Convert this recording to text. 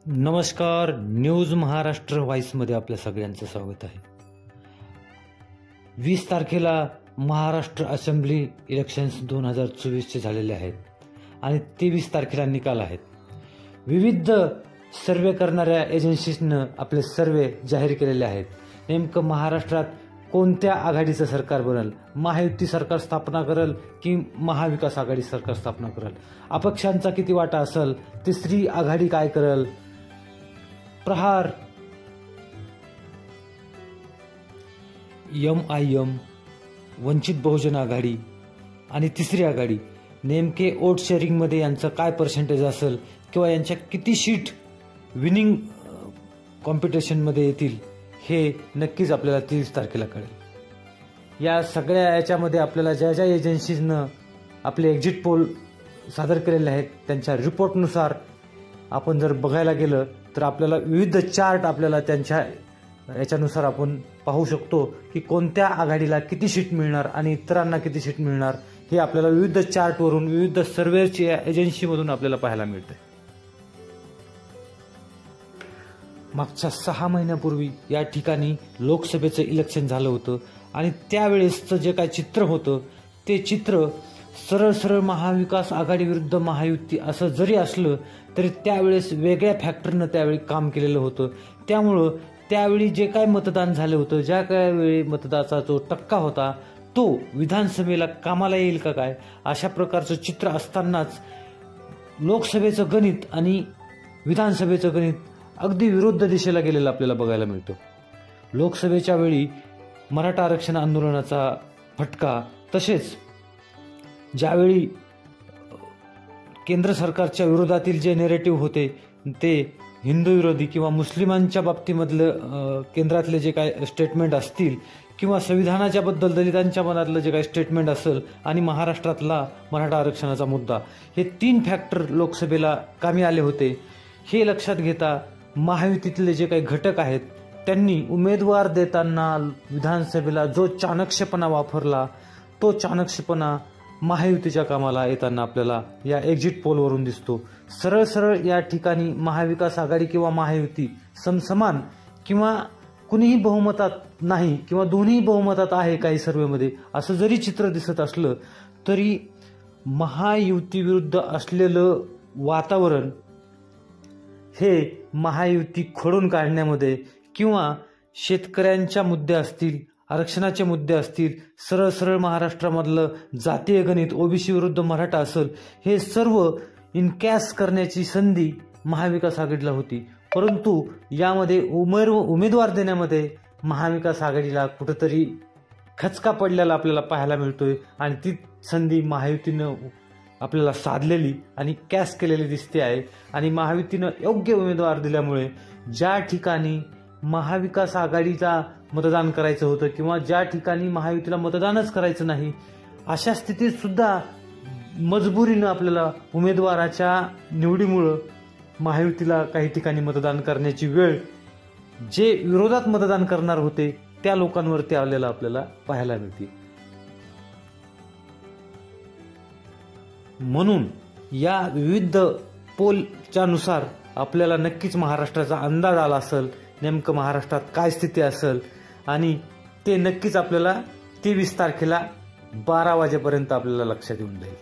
नमस्कार. न्यूज महाराष्ट्र व्हॉइसमध्ये आपल्या सगळ्यांचं स्वागत आहे. 20 तारखेला महाराष्ट्र असेंब्ली इलेक्शन्स 2024चे झालेले आहेत आणि 23 तारखेला निकाल आहेत. विविध सर्वे करणाऱ्या एजन्सीजनं आपले सर्वे जाहीर केलेले आहेत. नेमकं महाराष्ट्रात कोणत्या आघाडीचं सरकार बनेल, महायुती सरकार स्थापना करेल की महाविकास आघाडी सरकार स्थापना करेल, अपक्षांचा किती वाटा असेल, तिसरी आघाडी काय करेल, प्रहार, MIM, वंचित बहुजन आघाडी आणि तिसरी आघाडी नेमके वोट शेअरिंगमध्ये यांचं काय पर्सेंटेज असेल किंवा यांच्या किती सीट विनिंग कॉम्पिटिशनमध्ये येतील हे नक्कीच आपल्याला 23 तारखेला कळेल. या सगळ्या याच्यामध्ये आपल्याला ज्या ज्या एजन्सीजनं आपले एक्झिट पोल सादर केलेले आहेत त्यांच्या रिपोर्टनुसार आपण जर बघायला गेलं तर आपल्याला विविध चार्ट आपल्याला त्यांच्या याच्यानुसार आपण पाहू शकतो की कोणत्या आघाडीला किती सीट मिळणार आणि इतरांना किती सीट मिळणार हे आपल्याला विविध चार्टवरून विविध सर्वेच्या एजन्सीमधून आपल्याला पाहायला मिळते. मागच्या 6 महिन्यापूर्वी या ठिकाणी लोकसभेचं इलेक्शन झालं होतं आणि त्यावेळेसचं जे काय चित्र होतं ते चित्र सरळ सरळ महाविकास आघाडी विरुद्ध महायुती असं जरी असलं तरी त्यावेळेस वेगळ्या फॅक्टरनं त्यावेळी काम केलेलं होतं. त्यामुळं त्यावेळी जे काय मतदान झालं होतं, ज्या काय वेळी मतदानाचा जो टक्का होता तो विधानसभेला कामाला येईल का काय अशा प्रकारचं चित्र असतानाच लोकसभेचं गणित आणि विधानसभेचं गणित अगदी विरुद्ध दिशेला गेलेलं आपल्याला बघायला मिळतं. लोकसभेच्या वेळी मराठा आरक्षण आंदोलनाचा फटका, तसेच ज्यावेळी केंद्र सरकारच्या विरोधातील जे नेरेटिव्ह होते ते हिंदू विरोधी किंवा मुस्लिमांच्या बाबतीमधलं केंद्रातले जे काय स्टेटमेंट असतील किंवा संविधानाच्या बद्दल दलितांच्या मनातलं जे काही स्टेटमेंट असेल आणि महाराष्ट्रातला मराठा आरक्षणाचा मुद्दा, हे 3 फॅक्टर लोकसभेला कामी आले होते. हे लक्षात घेता महायुतीतले जे काही घटक आहेत त्यांनी उमेदवार देताना विधानसभेला जो चाणक्षपणा वापरला तो चाणक्षपणा महायुतीच्या कामाला येताना आपल्याला या एक्झिट पोलवरून दिसतो. सरळ सरळ या ठिकाणी महाविकास आघाडी किंवा महायुती समसमान किंवा कुणीही बहुमतात नाही किंवा दोन्ही बहुमतात आहे काही सर्वेमध्ये असं जरी चित्र दिसत असलं तरी महायुती विरुद्ध असलेलं वातावरण हे महायुती खोडून काढण्यामध्ये किंवा शेतकऱ्यांच्या मुद्दे असतील, आरक्षणाचे मुद्दे असतील, सरळ सरळ महाराष्ट्रामधलं जातीय गणित ओबीसी विरुद्ध मराठा असेल, हे सर्व इनकॅश करण्याची संधी महाविकास आघाडीला होती. परंतु यामध्ये उमेदवार देण्यामध्ये महाविकास आघाडीला कुठंतरी खचका पडलेला आपल्याला पाहायला मिळतोय आणि ती संधी महायुतीनं आपल्याला साधलेली आणि कॅश केलेली दिसते आहे. आणि महायुतीनं योग्य उमेदवार दिल्यामुळे ज्या ठिकाणी महाविकास आघाडीला मतदान करायचं होतं किंवा ज्या ठिकाणी महायुतीला मतदानच करायचं नाही अशा स्थितीत सुद्धा मजबुरीनं आपल्याला उमेदवाराच्या निवडीमुळं महायुतीला काही ठिकाणी मतदान करण्याची वेळ जे विरोधात मतदान करणार होते त्या लोकांवरती आलेलं आपल्याला पाहायला मिळते. म्हणून या विविध पोलच्या नुसार आपल्याला नक्कीच महाराष्ट्राचा अंदाज आला असेल नेमकं महाराष्ट्रात काय स्थिती असेल आणि ते नक्कीच आपल्याला 23 तारखेला 12 वाजेपर्यंत आपल्याला लक्षात येऊन जाईल.